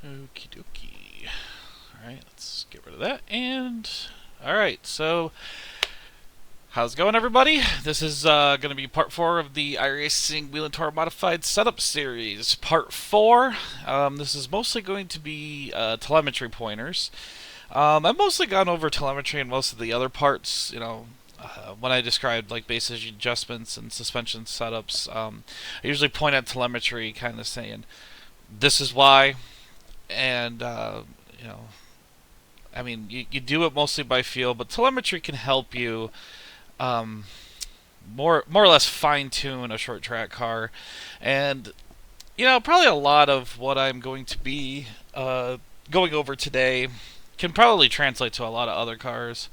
Okie dokie. Alright, let's get rid of that. And, alright, so how's it going, everybody? This is going to be part 4 of the iRacing Whelen Modified Setup Series. Part 4, this is mostly going to be telemetry pointers. I've mostly gone over telemetry and most of the other parts, when I described like base adjustments and suspension setups. I usually point at telemetry, kind of saying, this is why, and I mean, you do it mostly by feel, but telemetry can help you um, more or less fine tune a short track car, and probably a lot of what I'm going to be going over today can probably translate to a lot of other cars.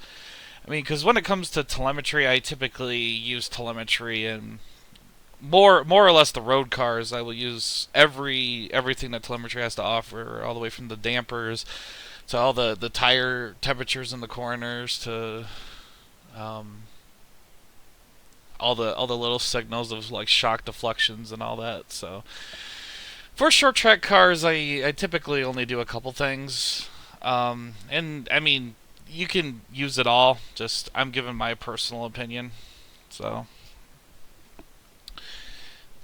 I mean, because when it comes to telemetry, I typically use telemetry in more or less the road cars. I will use everything that telemetry has to offer, all the way from the dampers to all the tire temperatures in the corners to um, all the little signals of like shock deflections and all that. So for short track cars, I typically only do a couple things, and I mean you can use it all. Just I'm giving my personal opinion. So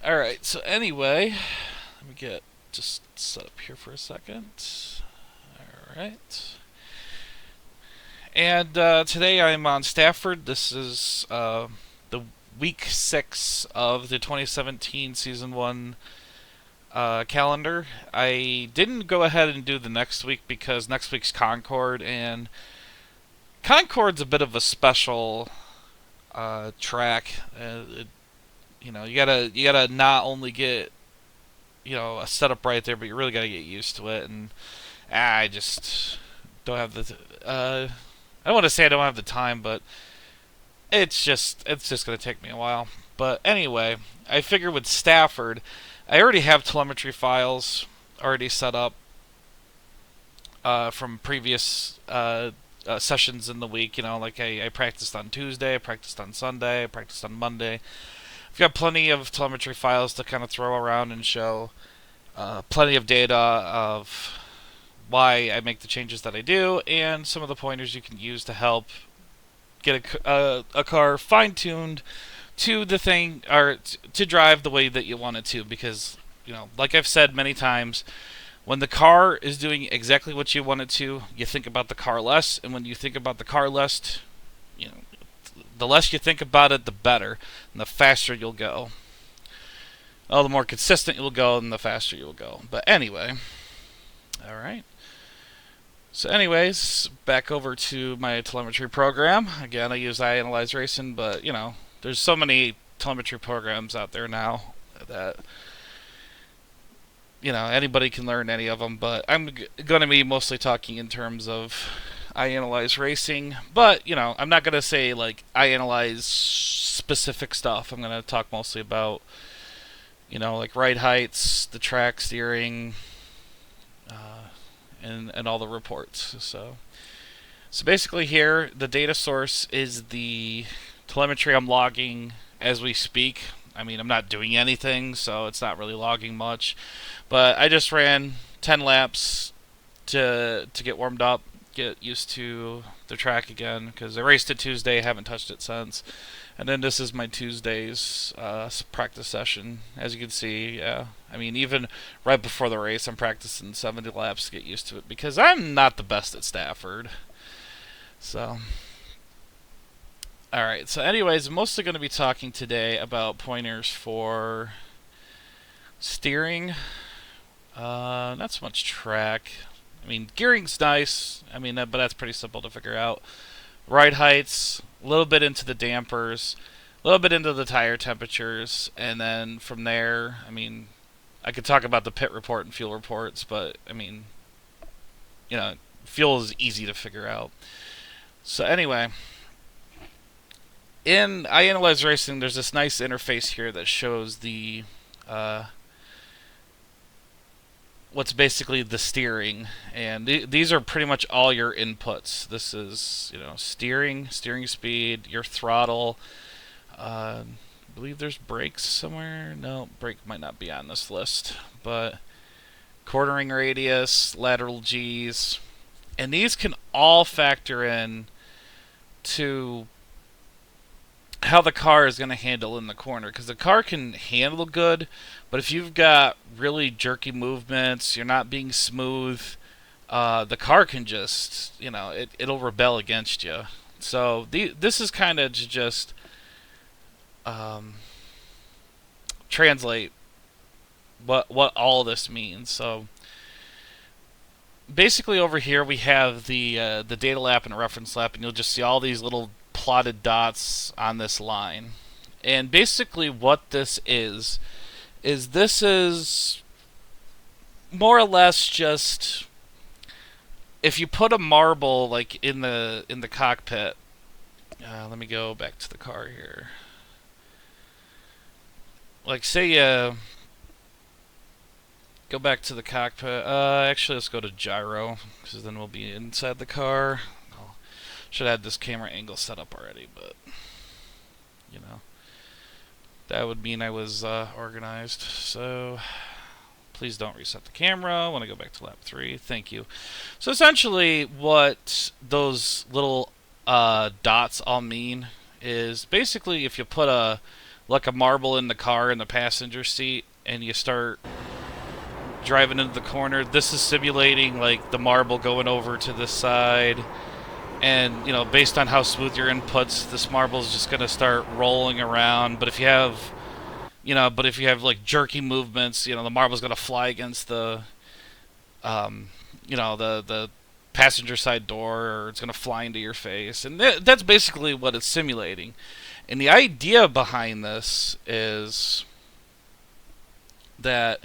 all right. So anyway, let me get just set up here for a second. All right. And today I'm on Stafford. This is the week 6 of the 2017 season 1 calendar. I didn't go ahead and do the next week because next week's Concord, and Concord's a bit of a special track. You gotta not only get a setup right there, but you really gotta get used to it. And I just don't have the. I don't want to say I don't have the time, but it's just gonna take me a while. But anyway, I figure with Stafford, I already have telemetry files already set up from previous sessions in the week. Like I practiced on Tuesday, I practiced on Sunday, I practiced on Monday. I've got plenty of telemetry files to kind of throw around and show. Plenty of data of why I make the changes that I do, and some of the pointers you can use to help get a car fine-tuned to the thing, or to drive the way that you want it to. Because, like I've said many times, when the car is doing exactly what you want it to, you think about the car less, and when you think about the car less, the less you think about it, the better, and the faster you'll go. The more consistent you'll go, and the faster you'll go. But anyway, all right. So anyways, back over to my telemetry program. Again, I use iRacing, but there's so many telemetry programs out there now that anybody can learn any of them. But I'm going to be mostly talking in terms of iRacing. But I'm not going to say like I analyze specific stuff. I'm going to talk mostly about like ride heights, the track steering, and all the reports. So basically here, the data source is the telemetry I'm logging as we speak. I mean, I'm not doing anything, so it's not really logging much. But I just ran 10 laps to get warmed up, get used to the track again, because I raced it Tuesday, haven't touched it since. And then this is my Tuesday's practice session. As you can see, I mean, even right before the race, I'm practicing 70 laps to get used to it, because I'm not the best at Stafford. So, alright, so anyways, I'm mostly going to be talking today about pointers for steering, not so much track. I mean, gearing's nice, but that's pretty simple to figure out. Ride heights, a little bit into the dampers, a little bit into the tire temperatures, and then from there, I mean, I could talk about the pit report and fuel reports, but I mean, fuel is easy to figure out. So anyway, in iRacing, there's this nice interface here that shows the what's basically the steering, and these are pretty much all your inputs. This is steering speed, your throttle. I believe there's brakes somewhere. No, brake might not be on this list, but quartering radius, lateral G's, and these can all factor in to how the car is going to handle in the corner, because the car can handle good, but if you've got really jerky movements, you're not being smooth, the car can just, it'll rebel against you. So this is kind of to just um, translate what all this means. So basically, over here we have the data lap and reference lap, and you'll just see all these little plotted dots on this line. And basically, what this is this is more or less just if you put a marble like in the cockpit. Let me go back to the car here. Like, say go back to the cockpit. Actually, let's go to gyro, because then we'll be inside the car. Should have had this camera angle set up already, but that would mean I was organized. So please don't reset the camera. I want to go back to lap 3. Thank you. So essentially, what those little dots all mean is basically if you put a marble in the car in the passenger seat and you start driving into the corner, this is simulating like the marble going over to this side, and based on how smooth your inputs, this marble is just going to start rolling around. But if you have like jerky movements, the marble's going to fly against the the passenger side door, or it's going to fly into your face, and that's basically what it's simulating. And the idea behind this is that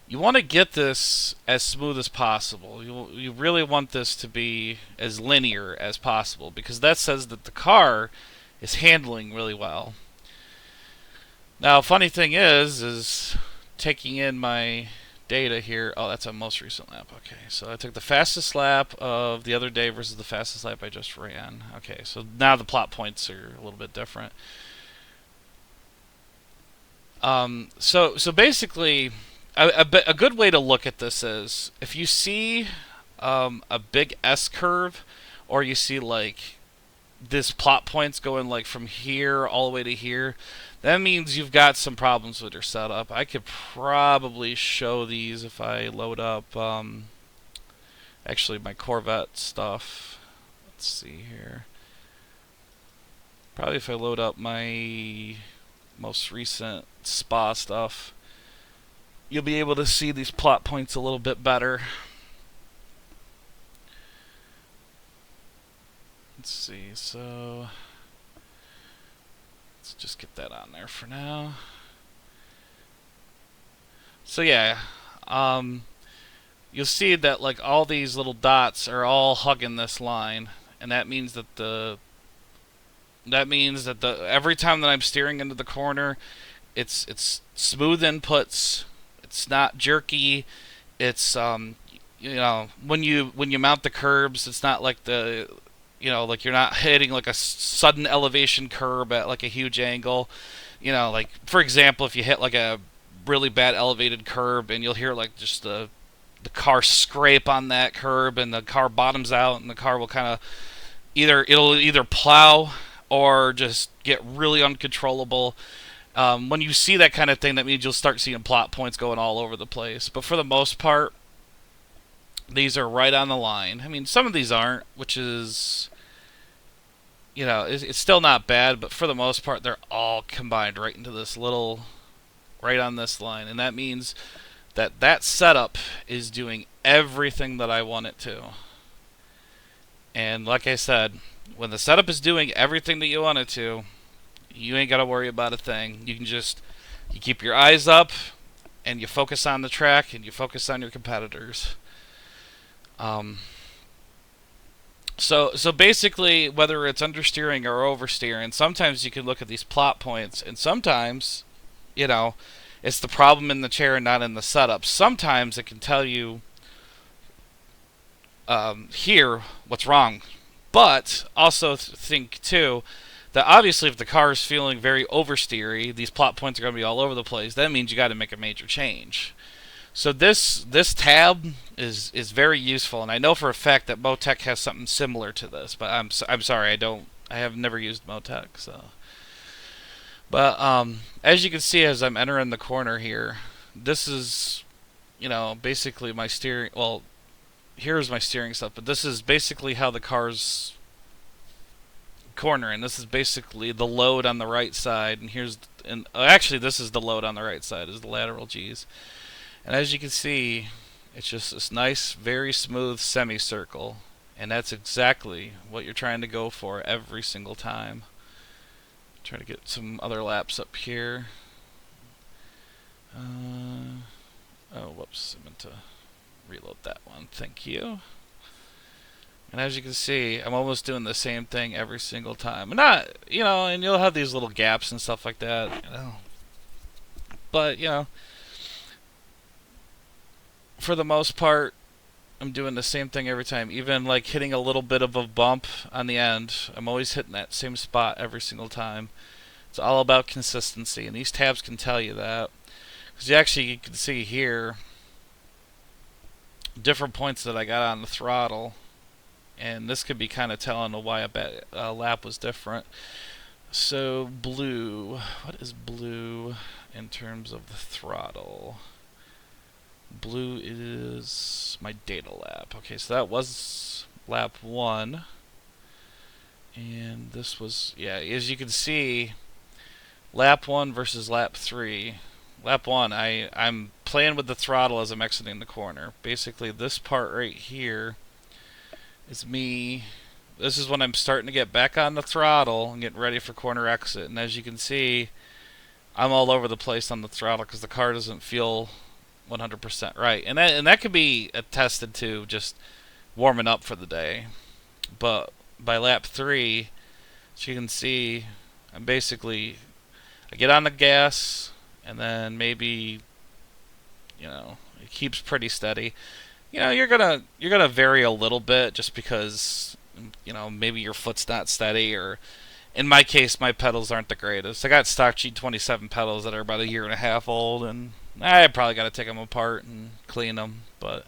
you want to get this as smooth as possible. You really want this to be as linear as possible, because that says that the car is handling really well. Now, funny thing is taking in my data here. Oh, that's a most recent lap. Okay, so I took the fastest lap of the other day versus the fastest lap I just ran. Okay, so now the plot points are a little bit different. So basically, a good way to look at this is if you see a big S curve, or you see like this plot points going like from here all the way to here, that means you've got some problems with your setup. I could probably show these if I load up actually my Corvette stuff. Let's see here. Probably if I load up my most recent spa stuff, you'll be able to see these plot points a little bit better. Let's see, so let's just get that on there for now. So yeah, you'll see that like all these little dots are all hugging this line, and that means that every time that I'm steering into the corner, it's smooth inputs. It's not jerky. It's when you mount the curbs, it's not like like you're not hitting like a sudden elevation curb at like a huge angle. Like for example, if you hit like a really bad elevated curb, and you'll hear like just the car scrape on that curb, and the car bottoms out, and the car will kind of either plow or just get really uncontrollable. When you see that kind of thing, that means you'll start seeing plot points going all over the place. But for the most part, these are right on the line. I mean, some of these aren't, which is, it's still not bad, but for the most part, they're all combined right into this little, right on this line. And that means that setup is doing everything that I want it to. And like I said, when the setup is doing everything that you want it to, you ain't got to worry about a thing. You can you keep your eyes up, and you focus on the track, and you focus on your competitors. So basically, whether it's understeering or oversteering, sometimes you can look at these plot points, and sometimes, it's the problem in the chair and not in the setup. Sometimes it can tell you here what's wrong. But also think too that obviously if the car is feeling very oversteery, these plot points are going to be all over the place. That means you got to make a major change. So this tab is very useful, and I know for a fact that Motec has something similar to this. But I'm sorry, I have never used Motec. So, but as you can see, as I'm entering the corner here, this is, basically my steering. Well, here's my steering stuff, but this is basically how the car's cornering. This is basically the load on the right side, and actually this is the load on the right side is the lateral G's. And as you can see, it's just this nice, very smooth semicircle, and that's exactly what you're trying to go for every single time. Try to get some other laps up here. Oh, whoops, I meant to reload that one. Thank you. And as you can see, I'm almost doing the same thing every single time. Not, and you'll have these little gaps and stuff like that, But, for the most part, I'm doing the same thing every time. Even like hitting a little bit of a bump on the end, I'm always hitting that same spot every single time. It's all about consistency, and these tabs can tell you that. Because you can see here different points that I got on the throttle, and this could be kind of telling why a lap was different. So blue, what is blue in terms of the throttle? Blue is my data lap. Okay, so that was lap 1. And this was, as you can see, lap 1 versus lap 3. Lap 1, I'm playing with the throttle as I'm exiting the corner. Basically, this part right here is me. This is when I'm starting to get back on the throttle and getting ready for corner exit. And as you can see, I'm all over the place on the throttle because the car doesn't feel 100% right, and that could be attested to just warming up for the day. But by lap 3, as you can see, I get on the gas, and then maybe it keeps pretty steady. You're gonna vary a little bit just because maybe your foot's not steady, or in my case, my pedals aren't the greatest. I got stock G27 pedals that are about a year and a half old, and I probably got to take them apart and clean them. But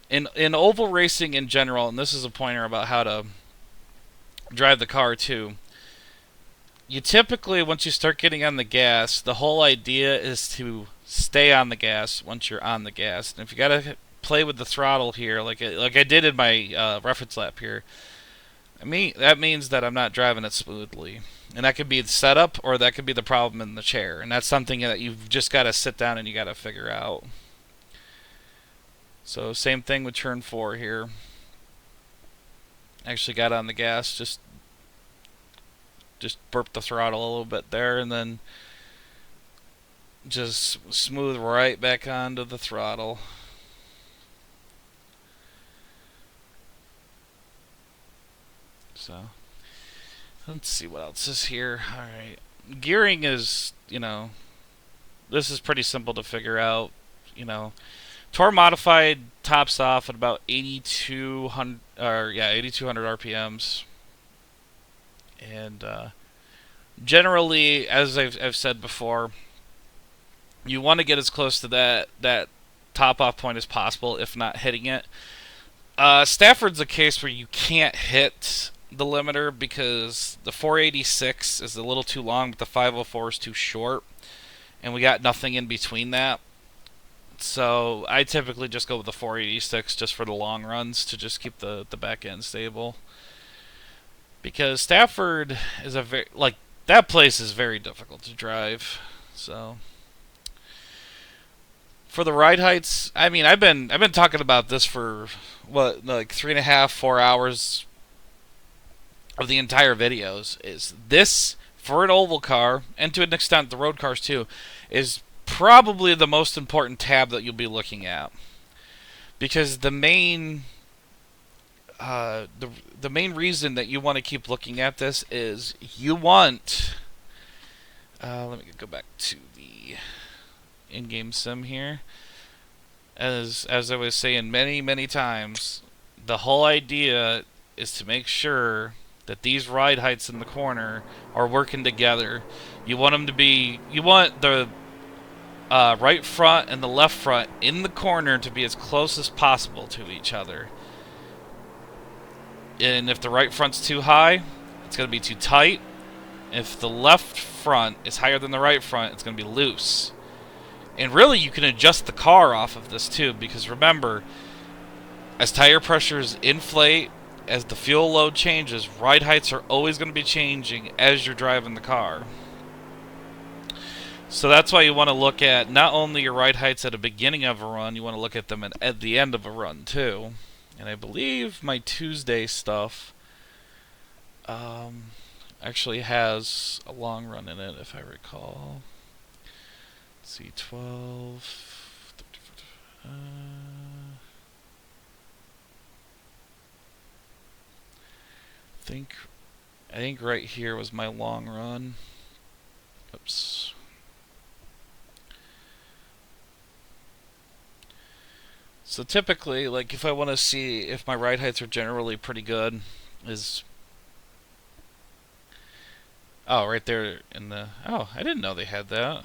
in oval racing in general, and this is a pointer about how to drive the car too, you typically, once you start getting on the gas, the whole idea is to stay on the gas once you're on the gas. And if you got to play with the throttle here, like I did in my reference lap here, that means that I'm not driving it smoothly. And that could be the setup, or that could be the problem in the chair. And that's something that you've just got to sit down and you got to figure out. So same thing with turn 4 here. Actually got on the gas, just burped the throttle a little bit there, and then just smooth right back onto the throttle. So let's see what else is here. Alright. Gearing is, this is pretty simple to figure out. Tour Modified tops off at about 8,200 RPMs. And generally, as I've said before, you want to get as close to that top off point as possible, if not hitting it. Stafford's a case where you can't hit the limiter because the 486 is a little too long, but the 504 is too short, and we got nothing in between that. So I typically just go with the 486 just for the long runs to just keep the back end stable. Because Stafford is that place is very difficult to drive. So for the ride heights, I've been talking about this for 3.5, 4 hours of the entire videos. Is this, for an oval car, and to an extent the road cars too, is probably the most important tab that you'll be looking at, because the main reason that you want to keep looking at this is you want. Let me go back to the in-game sim here. As I was saying many times, the whole idea is to make sure that these ride heights in the corner are working together. You want them to be. You want the right front and the left front in the corner to be as close as possible to each other. And if the right front's too high, it's going to be too tight. If the left front is higher than the right front, it's going to be loose. And really, you can adjust the car off of this too, because remember, as tire pressures inflate, as the fuel load changes, ride heights are always going to be changing as you're driving the car. So that's why you want to look at not only your ride heights at the beginning of a run, you want to look at them at the end of a run too. And I believe my Tuesday stuff actually has a long run in it, if I recall. Let's see, 12. I think right here was my long run. Oops. So typically, like if I want to see if my ride heights are generally pretty good, is right there in the I didn't know they had that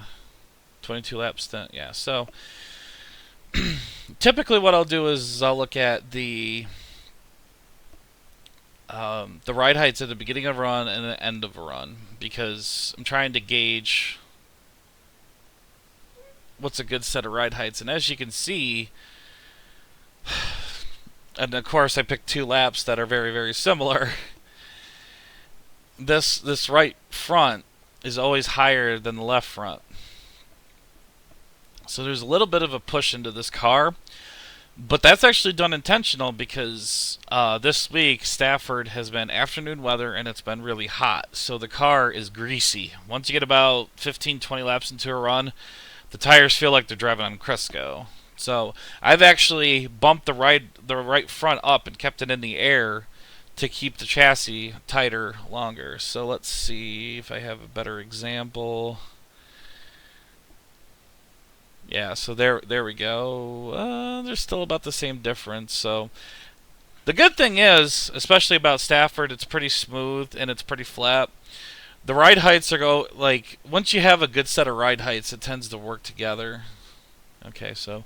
22 lap stint. Yeah, so typically what I'll do is I'll look at the ride heights at the beginning of a run and the end of a run, because I'm trying to gauge what's a good set of ride heights. And as you can see, and of course I picked 2 laps that are very, very similar. This right front is always higher than the left front. So there's a little bit of a push into this car. But that's actually done intentional, because this week Stafford has been afternoon weather and it's been really hot. So the car is greasy. Once you get about 15-20 laps into a run, the tires feel like they're driving on Crisco. So I've actually bumped the right front up and kept it in the air to keep the chassis tighter longer. So let's see if I have a better example. Yeah, so there we go. There's still about the same difference. So the good thing is, especially about Stafford, it's pretty smooth and it's pretty flat. The ride heights are once you have a good set of ride heights, it tends to work together. Okay, so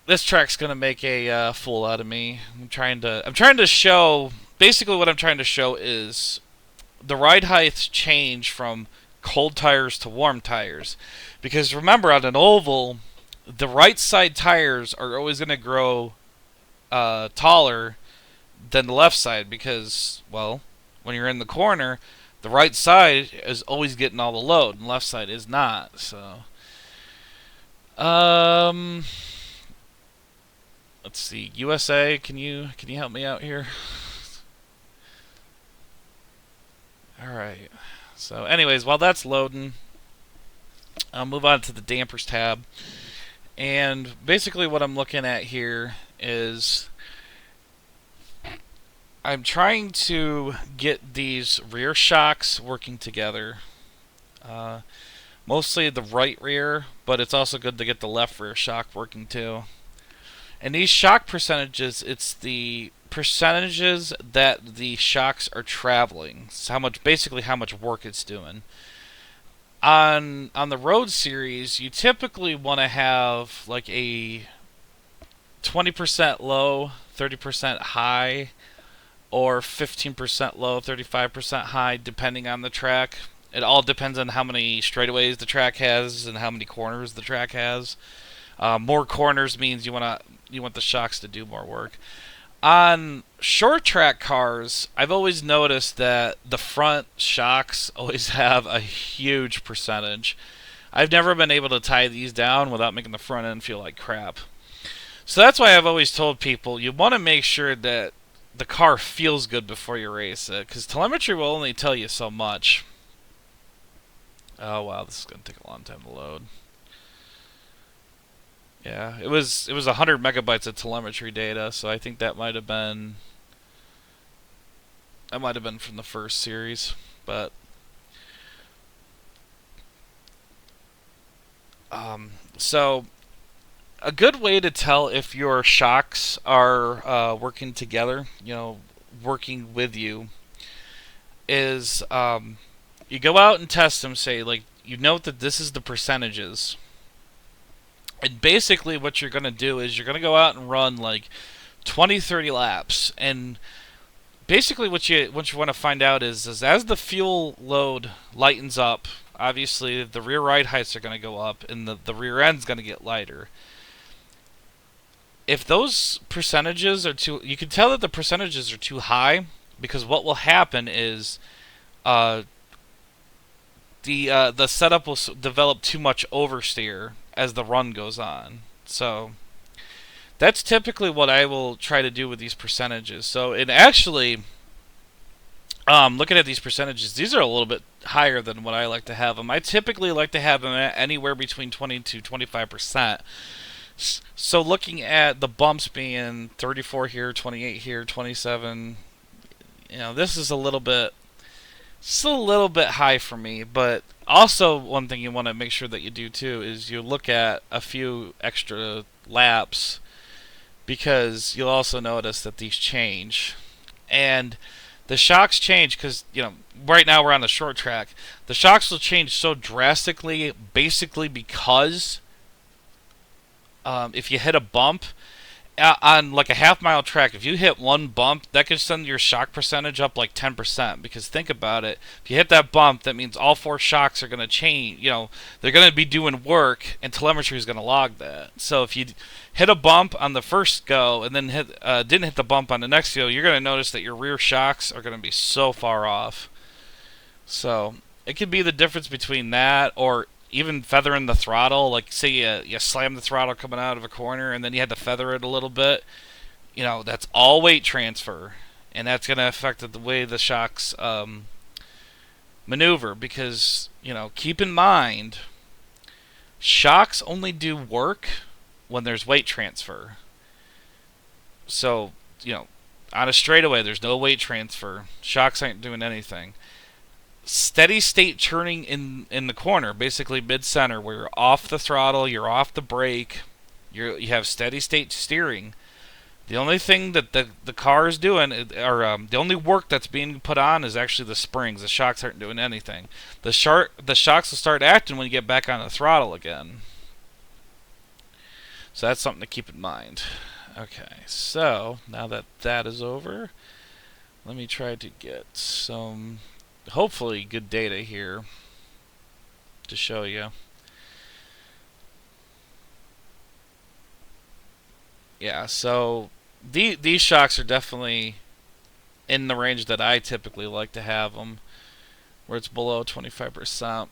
this track's gonna make a fool out of me. I'm trying to show. Basically, what I'm trying to show is the ride heights change from cold tires to warm tires. Because remember, on an oval, the right side tires are always going to grow taller than the left side, because, well, when you're in the corner, the right side is always getting all the load, and the left side is not. So, let's see, USA, can you help me out here? All right. So, anyways, while that's loading, I'll move on to the dampers tab. And basically what I'm looking at here is I'm trying to get these rear shocks working together. Mostly the right rear, but it's also good to get the left rear shock working too. And these shock percentages, it's the percentages that the shocks are traveling. It's basically how much work it's doing. On the road series, you typically want to have like a 20% low, 30% high, or 15% low, 35% high, depending on the track. It all depends on how many straightaways the track has and how many corners the track has. More corners means you want the shocks to do more work. On short track cars, I've always noticed that the front shocks always have a huge percentage. I've never been able to tie these down without making the front end feel like crap. So that's why I've always told people, you want to make sure that the car feels good before you race it, because telemetry will only tell you so much. Oh wow, this is going to take a long time to load. Yeah, it was 100 megabytes of telemetry data, so I think that might have been from the first series, but so a good way to tell if your shocks are working together, working with you, is you go out and test them. Say, like, you note that this is the percentages. And basically what you're going to do is you're going to go out and run like 20, 30 laps. And basically what you want to find out is as the fuel load lightens up, obviously the rear ride heights are going to go up and the rear end's going to get lighter. If those percentages are too, you can tell that the percentages are too high, because what will happen is the setup will develop too much oversteer as the run goes on. So that's typically what I will try to do with these percentages. So it actually, looking at these percentages, these are a little bit higher than what I like to have them. I typically like to have them at anywhere between 20 to 25%. So looking at the bumps being 34 here, 28 here, 27, this is a little bit high for me. But also one thing you want to make sure that you do too is you look at a few extra laps, because you'll also notice that these change. And the shocks change because, right now we're on the short track. The shocks will change so drastically basically because if you hit a bump on like a half-mile track, if you hit one bump, that could send your shock percentage up like 10%. Because think about it, if you hit that bump, that means all 4 shocks are going to change. They're going to be doing work, and telemetry is going to log that. So if you hit a bump on the first go and then didn't hit the bump on the next go, you're going to notice that your rear shocks are going to be so far off. So it could be the difference between that or even feathering the throttle. Like say you slam the throttle coming out of a corner and then you had to feather it a little bit. That's all weight transfer, and that's going to affect the way the shocks maneuver. Because keep in mind, shocks only do work when there's weight transfer. So on a straightaway there's no weight transfer, shocks aren't doing anything. Steady state turning in the corner, basically mid center, where you're off the throttle, you're off the brake, you have steady state steering. The only thing that the car is doing, or the only work that's being put on, is actually the springs. The shocks aren't doing anything. The shocks will start acting when you get back on the throttle again. So that's something to keep in mind. Okay, so now that that is over, let me try to get some hopefully good data here to show you. Yeah, so these shocks are definitely in the range that I typically like to have them, where it's below 25%.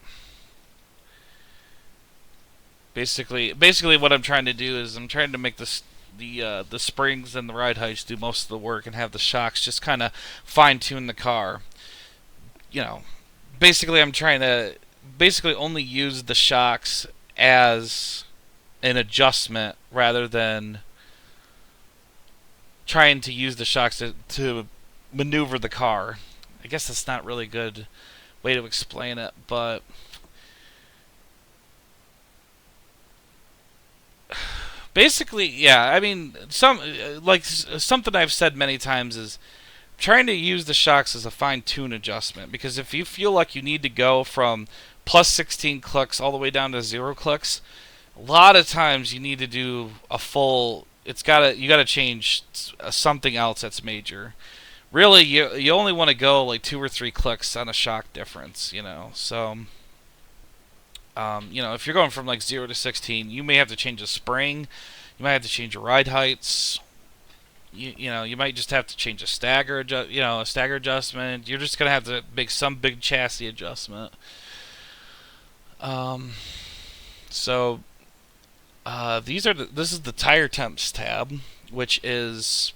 Basically what I'm trying to do is I'm trying to make the springs and the ride heights do most of the work, and have the shocks just kind of fine tune the car. Basically I'm trying to only use the shocks as an adjustment rather than trying to use the shocks to maneuver the car. I guess that's not really a good way to explain it, but basically, yeah. I mean, something I've said many times is trying to use the shocks as a fine-tune adjustment. Because if you feel like you need to go from plus 16 clicks all the way down to 0 clicks, a lot of times you need to do a full. You gotta change something else that's major. Really, you only want to go like 2 or 3 clicks on a shock difference. So. If you're going from like 0 to 16, you may have to change a spring. You might have to change your ride heights. You might just have to change a stagger adjustment. You're just gonna have to make some big chassis adjustment. So this is the tire temps tab, which is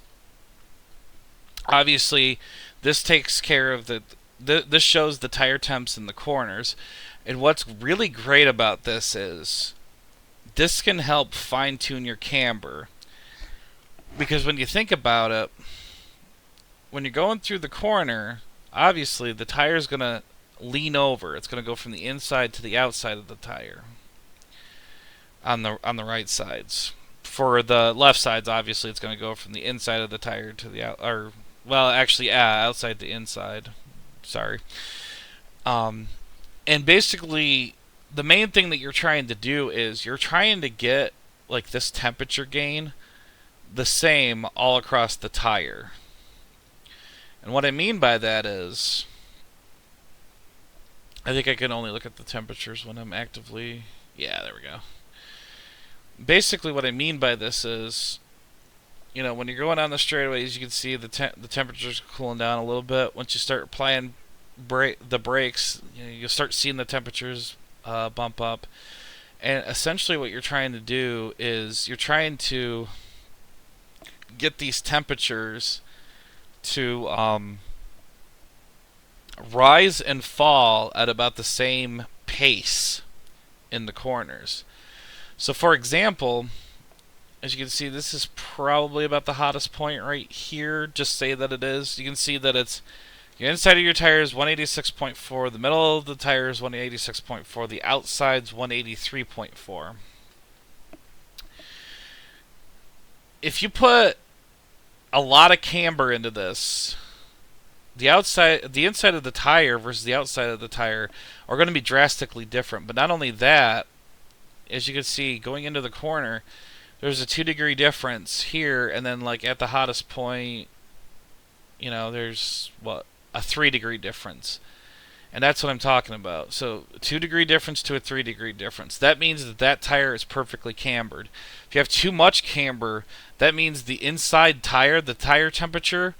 obviously this takes care of this shows the tire temps in the corners. And what's really great about this is this can help fine tune your camber. Because when you think about it, when you're going through the corner, obviously the tire is going to lean over. It's going to go from the inside to the outside of the tire on the right sides. For the left sides, obviously it's going to go from the inside of the tire to the outside to inside. Sorry. And basically the main thing that you're trying to do is you're trying to get like this temperature gain the same all across the tire. And what I mean by that is, I think I can only look at the temperatures when I'm actively... Yeah, there we go. Basically, what I mean by this is, you know, when you're going on the straightaways, you can see the temperatures cooling down a little bit. Once you start applying the brakes, you know, you'll start seeing the temperatures bump up. And essentially what you're trying to do is you're trying to get these temperatures to rise and fall at about the same pace in the corners. So for example, as you can see, this is probably about the hottest point right here. Just say that it is. You can see that it's your inside of your tire is 186.4, the middle of the tire is 186.4, the outside's 183.4. If you put a lot of camber into this, the inside of the tire versus the outside of the tire are going to be drastically different. But not only that, as you can see, going into the corner, there's a 2-degree difference here, and then like at the hottest point, you know, there's what, a 3-degree difference. And that's what I'm talking about. So a 2-degree difference to a 3-degree difference. That means that that tire is perfectly cambered. If you have too much camber, that means the inside tire, the tire temperature,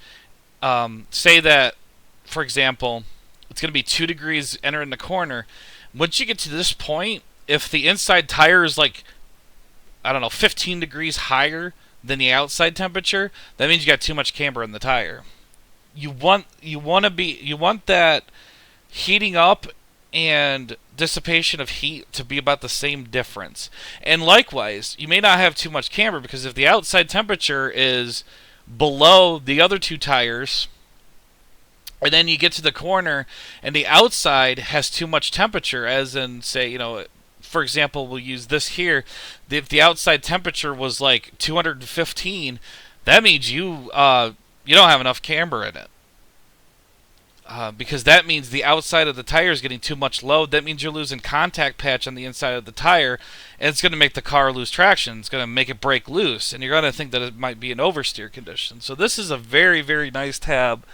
say that, for example, it's going to be 2 degrees entering the corner. Once you get to this point, if the inside tire is like, I don't know, 15 degrees higher than the outside temperature, that means you got too much camber in the tire. You want that heating up and dissipation of heat to be about the same difference. And likewise, you may not have too much camber, because if the outside temperature is below the other two tires, and then you get to the corner and the outside has too much temperature, as in, say, you know, for example, we'll use this here. If the outside temperature was like 215, that means you don't have enough camber in it. Because that means the outside of the tire is getting too much load. That means you're losing contact patch on the inside of the tire, and it's going to make the car lose traction. It's going to make it break loose, and you're going to think that it might be an oversteer condition. So this is a very, very nice tab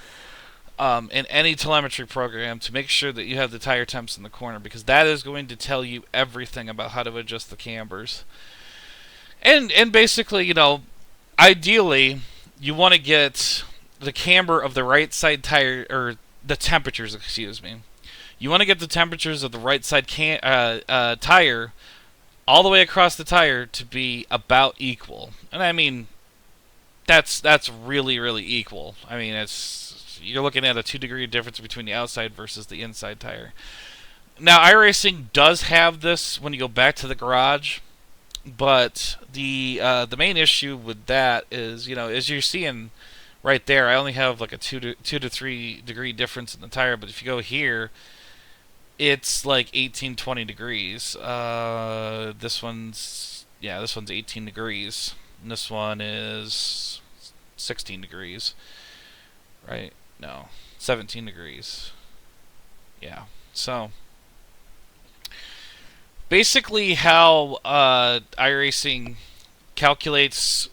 in any telemetry program to make sure that you have the tire temps in the corner, because that is going to tell you everything about how to adjust the cambers. And basically, you know, ideally, you want to get the camber of the right side tire, or the temperatures, excuse me. You want to get the temperatures of the right side tire all the way across the tire to be about equal. And I mean, that's really, really equal. I mean, you're looking at a 2-degree difference between the outside versus the inside tire. Now, iRacing does have this when you go back to the garage, but the main issue with that is, you know, as you're seeing right there, I only have like a 2 to 3 degree difference in the tire, but if you go here, it's like 18, 20 degrees. This one's 18 degrees, and this one is 16 degrees, right? No, 17 degrees. Yeah, so basically how iRacing calculates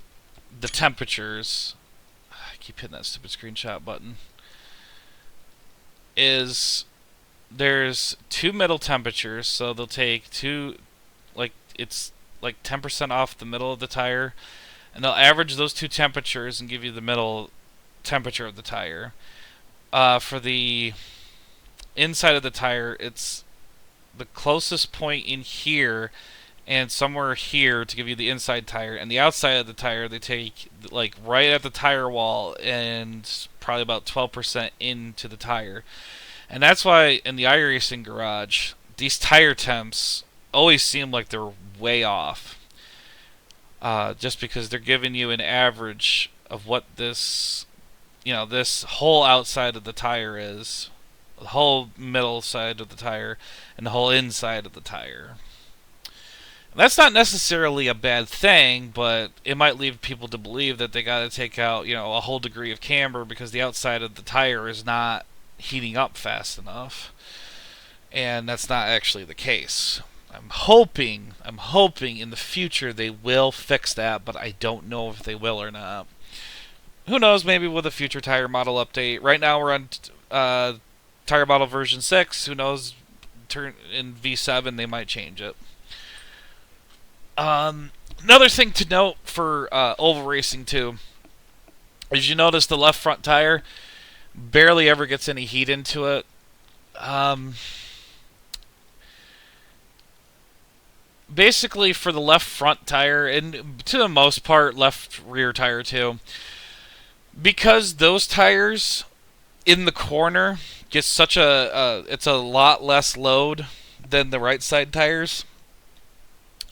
the temperatures, I keep hitting that stupid screenshot button, is there's two middle temperatures. So they'll take it's like 10% off the middle of the tire, and they'll average those two temperatures and give you the middle temperature of the tire. For the inside of the tire, it's the closest point in here and somewhere here to give you the inside tire, and the outside of the tire they take like right at the tire wall and probably about 12% into the tire. And that's why in the iRacing garage, these tire temps always seem like they're way off, just because they're giving you an average of what this, you know, this whole outside of the tire is, the whole middle side of the tire, and the whole inside of the tire. That's not necessarily a bad thing, but it might lead people to believe that they got to take out, you know, a whole degree of camber because the outside of the tire is not heating up fast enough. And that's not actually the case. I'm hoping in the future they will fix that, but I don't know if they will or not. Who knows? Maybe with a future tire model update. Right now we're on tire model version 6. Who knows? Turn in V7 they might change it. Another thing to note for oval racing too is you notice the left front tire barely ever gets any heat into it. Basically, for the left front tire, and to the most part, left rear tire too, because those tires in the corner get such it's a lot less load than the right side tires.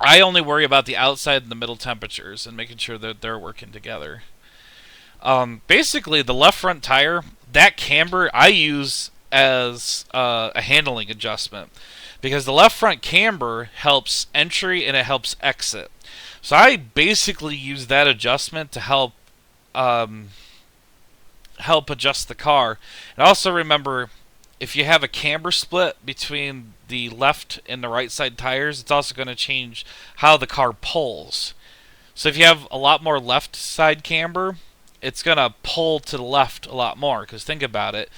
I only worry about the outside and the middle temperatures and making sure that they're working together. Basically, the left front tire, that camber I use as a handling adjustment because the left front camber helps entry and it helps exit. So I basically use that adjustment to help adjust the car. And also remember, if you have a camber split between the left and the right side tires, it's also going to change how the car pulls. So if you have a lot more left side camber, it's going to pull to the left a lot more. Because think about it,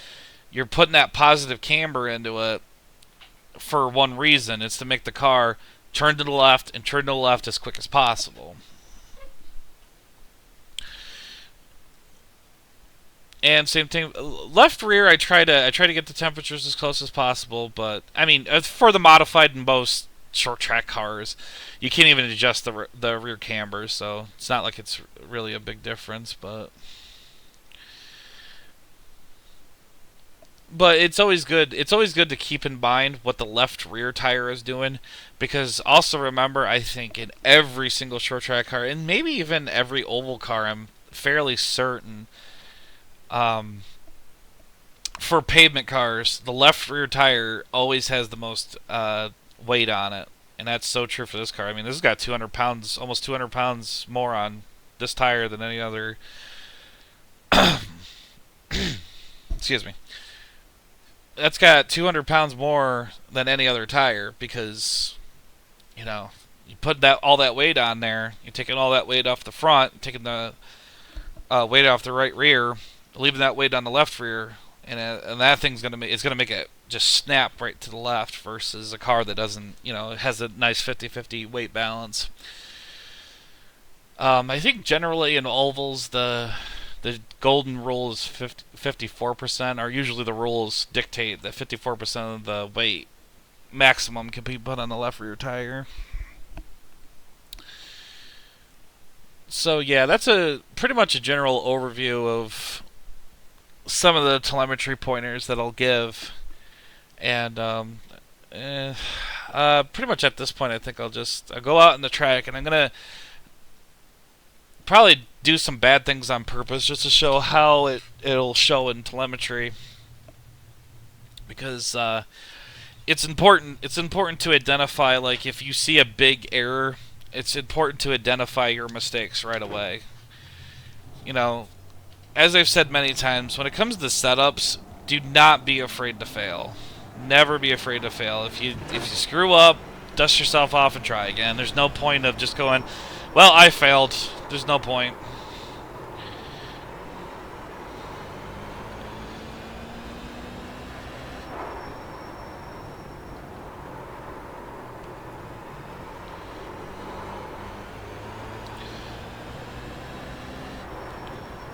you're putting that positive camber into it for one reason. It's to make the car turn to the left and turn to the left as quick as possible. And same thing, left rear. I try to get the temperatures as close as possible, but I mean, for the modified and most short track cars, you can't even adjust the rear camber, so it's not like it's really a big difference. But it's always good. It's always good to keep in mind what the left rear tire is doing, because also remember, I think in every single short track car, and maybe even every oval car, I'm fairly certain. For pavement cars, the left rear tire always has the most weight on it, and that's so true for this car. I mean, this has got 200 pounds, almost 200 pounds more on this tire than any other. Excuse me. That's got 200 pounds more than any other tire because, you know, you put all that weight on there. You're taking all that weight off the front, taking the weight off the right rear, leaving that weight on the left rear, and that thing's gonna make it just snap right to the left versus a car that doesn't, has a nice 50-50 weight balance. I think generally in ovals the golden rule is 54%, or usually the rules dictate that 54% of the weight maximum can be put on the left rear tire. So yeah, that's pretty much a general overview of some of the telemetry pointers that I'll give, and pretty much at this point I think I'll go out on the track, and I'm gonna probably do some bad things on purpose just to show how it'll show in telemetry, because it's important to identify, like, if you see a big error, it's important to identify your mistakes right away. As I've said many times, when it comes to setups, do not be afraid to fail. Never be afraid to fail. If you screw up, dust yourself off and try again. There's no point of just going, well, I failed. There's no point.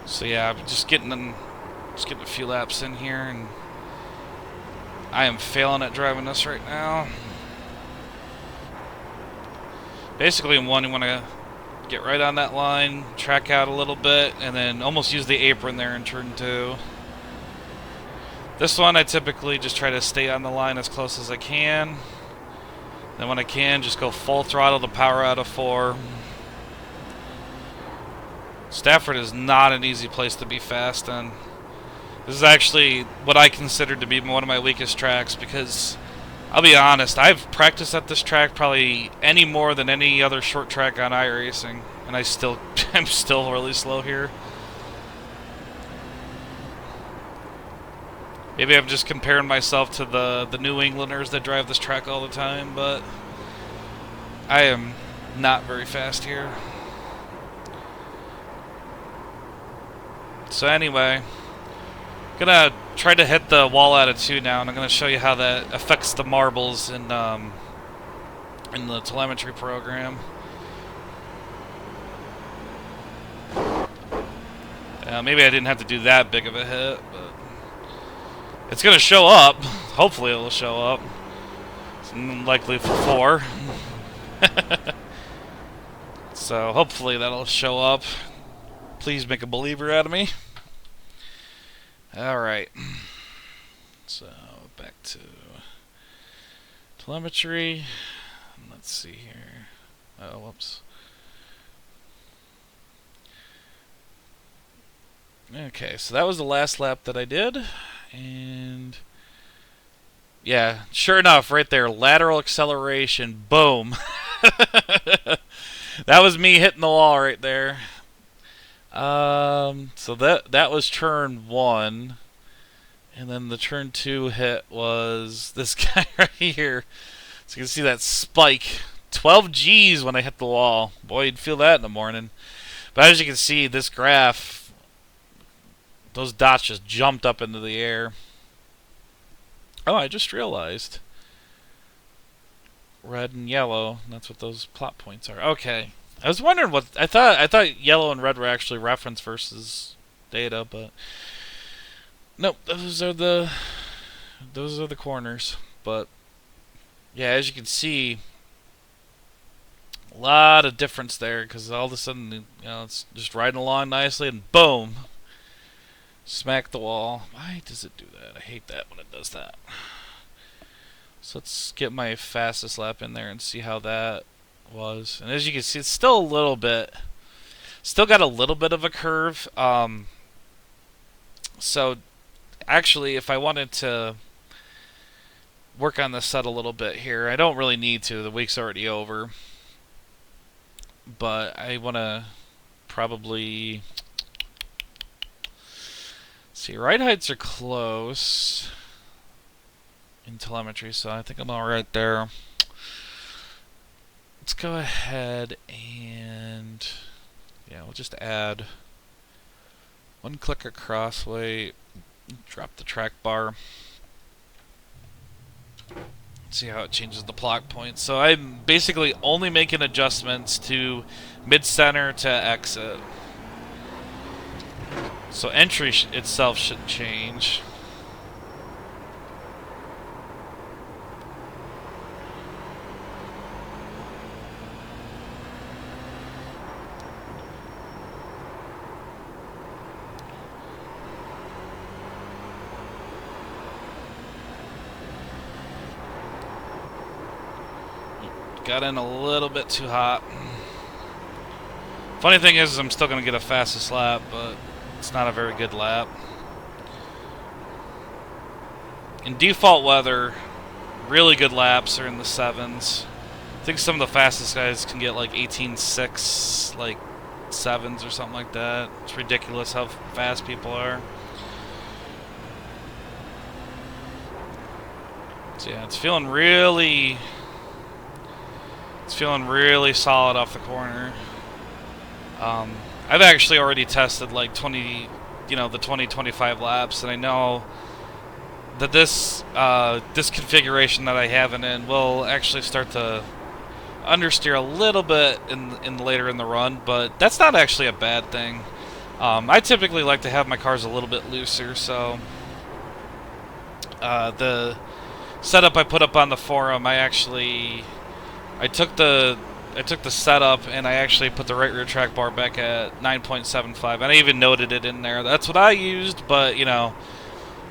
So yeah, I'm just getting a few laps in here, and I am failing at driving this right now. Basically, in one, you want to get right on that line, track out a little bit, and then almost use the apron there in turn 2. This one, I typically just try to stay on the line as close as I can. Then when I can, just go full throttle to power out of 4. Stafford is not an easy place to be fast in. This is actually what I consider to be one of my weakest tracks, because I'll be honest, I've practiced at this track probably any more than any other short track on iRacing, and I'm still really slow here. Maybe I'm just comparing myself to the New Englanders that drive this track all the time, but I am not very fast here. So anyway, gonna try to hit the wall out of 2 now, and I'm gonna show you how that affects the marbles in the telemetry program. Maybe I didn't have to do that big of a hit, but it's gonna show up. Hopefully it'll show up. It's likely for 4. So hopefully that'll show up. Please make a believer out of me. Alright. So back to telemetry. Let's see here. Oh, whoops. Okay, so that was the last lap that I did. And yeah, sure enough, right there, lateral acceleration, boom. That was me hitting the wall right there. So that was turn 1, and then the turn 2 hit was this guy right here. So you can see that spike, 12 G's when I hit the wall. Boy, you'd feel that in the morning. But as you can see, this graph, those dots just jumped up into the air. Oh, I just realized. Red and yellow, that's what those plot points are. Okay. I was wondering what I thought yellow and red were actually reference versus data, but nope, those are the corners. But yeah, as you can see, a lot of difference there, because all of a sudden, you know, it's just riding along nicely and boom, smack the wall. Why does it do that? I hate that when it does that. So let's get my fastest lap in there and see how that was. And as you can see, it's still a little bit, still got a little bit of a curve. So actually, if I wanted to work on the set a little bit here, I don't really need to. The week's already over. But I want to probably see, ride heights are close in telemetry, so I think I'm all right there. Let's go ahead and yeah, we'll just add 1 clicker crossweight, drop the track bar. See how it changes the plot points. So I'm basically only making adjustments to mid-center to exit. So entry itself shouldn't change. Got in a little bit too hot. Funny thing is I'm still going to get a fastest lap, but it's not a very good lap. In default weather, really good laps are in the 7s. I think some of the fastest guys can get like 18.6, like 7s or something like that. It's ridiculous how fast people are. So yeah, it's feeling really solid off the corner. I've actually already tested like the 20-25 laps, and I know that this configuration that I have it in will actually start to understeer a little bit later in the run, but that's not actually a bad thing. I typically like to have my cars a little bit looser, so the setup I put up on the forum, I took the setup and I actually put the right rear track bar back at 9.75, and I even noted it in there. That's what I used, but you know,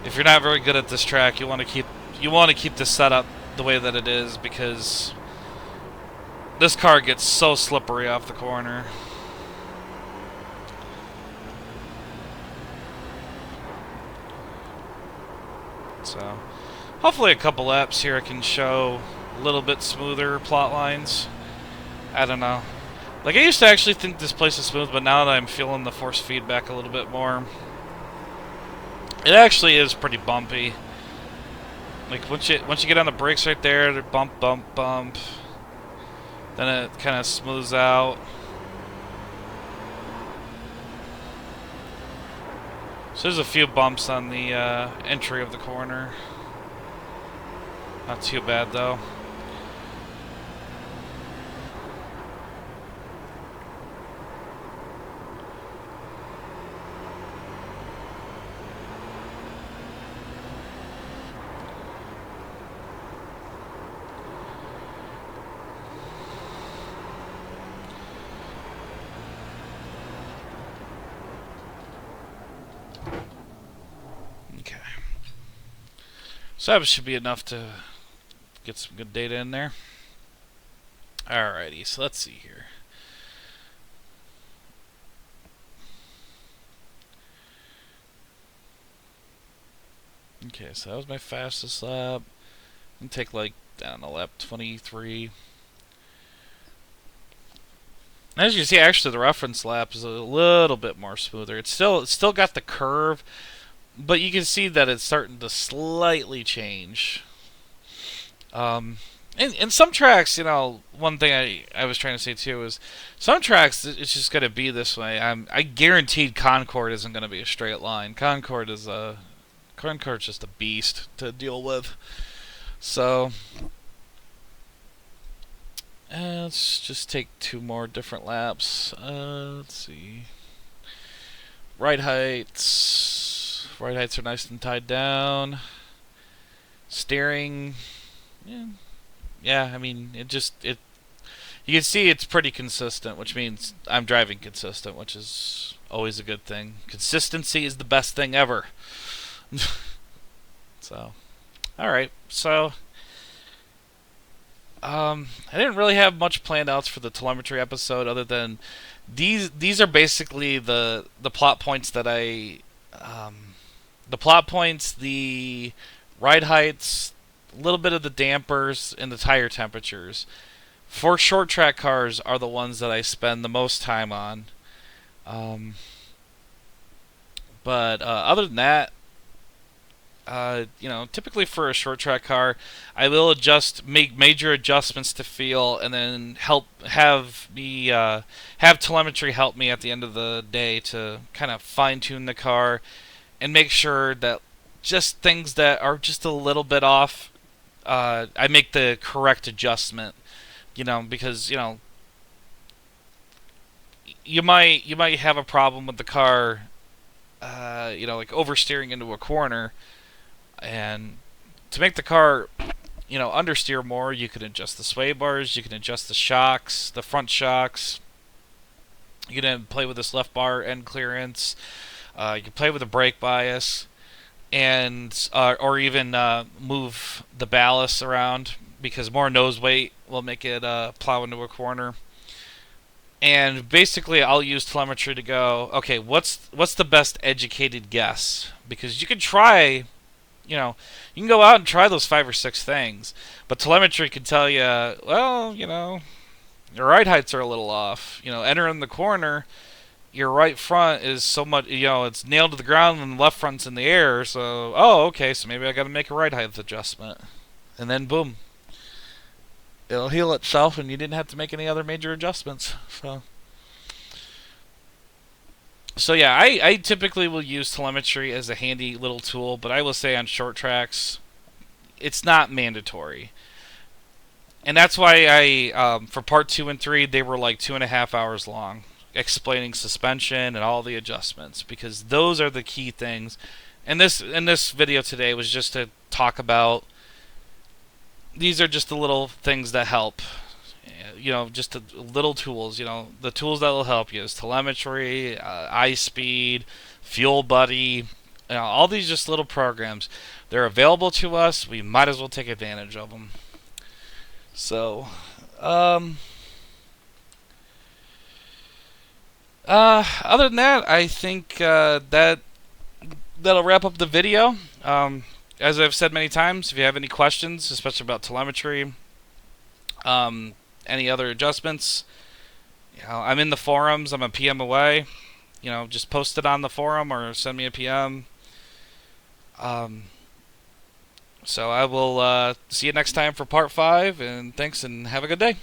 if you're not very good at this track, you want to keep the setup the way that it is, because this car gets so slippery off the corner. So hopefully a couple laps here I can show a little bit smoother plot lines. I don't know. Like, I used to actually think this place is smooth, but now that I'm feeling the force feedback a little bit more, it actually is pretty bumpy. Like, once you get on the brakes right there, they're bump, bump, bump. Then it kind of smooths out. So there's a few bumps on the entry of the corner. Not too bad though. Okay. So that should be enough to get some good data in there. Alrighty, so let's see here. Okay, so that was my fastest lap. It'll take like, I don't know, lap 23. As you see, actually the reference lap is a little bit more smoother. It's still got the curve, but you can see that it's starting to slightly change. In some tracks, you know, one thing I was trying to say too is some tracks it's just going to be this way. I guaranteed Concord isn't going to be a straight line. Concord's just a beast to deal with. So let's just take 2 more different laps. Let's see. Right heights. Right heights are nice and tied down. Steering. Yeah, I mean, it you can see it's pretty consistent, which means I'm driving consistent, which is always a good thing. Consistency is the best thing ever. So, alright, so I didn't really have much planned out for the telemetry episode other than these are basically the plot points that the plot points, the ride heights, a little bit of the dampers, and the tire temperatures. For short track cars are the ones that I spend the most time on. But other than that, you know, typically for a short track car, I will make major adjustments to feel, and then have telemetry help me at the end of the day to kind of fine tune the car and make sure that just things that are just a little bit off, I make the correct adjustment. You know, because you know you might have a problem with the car, you know, like oversteering into a corner. And to make the car, you know, understeer more, you can adjust the sway bars, you can adjust the shocks, the front shocks. You can play with this left bar end clearance. You can play with the brake bias, and or even move the ballast around because more nose weight will make it plow into a corner. And basically, I'll use telemetry to go, okay, what's the best educated guess? Because you can try. You know, you can go out and try those 5 or 6 things, but telemetry can tell you, well, you know, your ride heights are a little off. You know, entering the corner, your right front is so much, you know, it's nailed to the ground and the left front's in the air. So, oh, okay, so maybe I got to make a ride height adjustment, and then boom, it'll heal itself, and you didn't have to make any other major adjustments. So yeah, I typically will use telemetry as a handy little tool, but I will say on short tracks, it's not mandatory. And that's why for part 2 and 3, they were like 2.5 hours long, explaining suspension and all the adjustments, because those are the key things. And this video today was just to talk about, these are just the little things that help. You know, just little tools. You know, the tools that will help you is telemetry, iSpeed, Fuel Buddy. You know, all these just little programs. They're available to us. We might as well take advantage of them. So, other than that, I think that'll wrap up the video. As I've said many times, if you have any questions, especially about telemetry, any other adjustments, you know, I'm in the forums. I'm a PM away. You know, just post it on the forum or send me a PM. So I will see you next time for part 5, and thanks, and have a good day.